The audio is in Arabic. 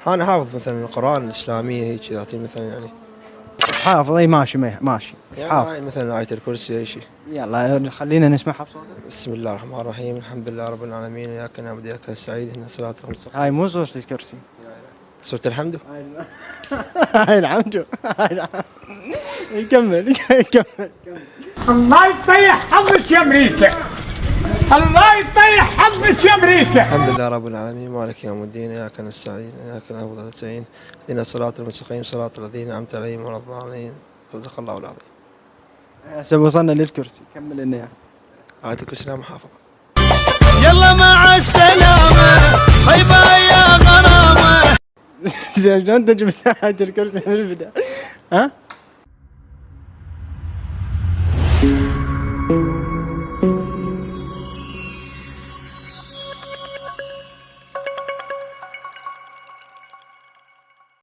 أنا حافظ مثلا القرآن الإسلامية هيك ذاتي مثلا يعني. حافظ اي ماشي ماشي حافظ. يعني مثلا آية الكرسي أي شيء. يلا خلينا نسمعها بصوتك. بسم الله الرحمن الرحيم، الحمد لله رب العالمين، إياك نعبد وإياك نستعين، اهدنا الصراط المستقيم. هاي مو صوت الكرسي. سورة الحمد. هاي الحمد. يكمل. الله يطيح حظك يا امريكا، الله يطيح حظك يا امريكا. الحمد لله رب العالمين، مالك يوم الدين، إياك نستعين إياك نعبد ونستعين، اهدنا الصراط المستقيم صراط الذين أنعمت عليهم غير الضالين. صدق الله العظيم. هسه وصلنا للكرسي، كمل لنا اياه. آية الكرسي لا محافظة. يلا مع السلامة باي باي يا غرامة. زين شلون انت جبت آية الكرسي من البداية؟ ها؟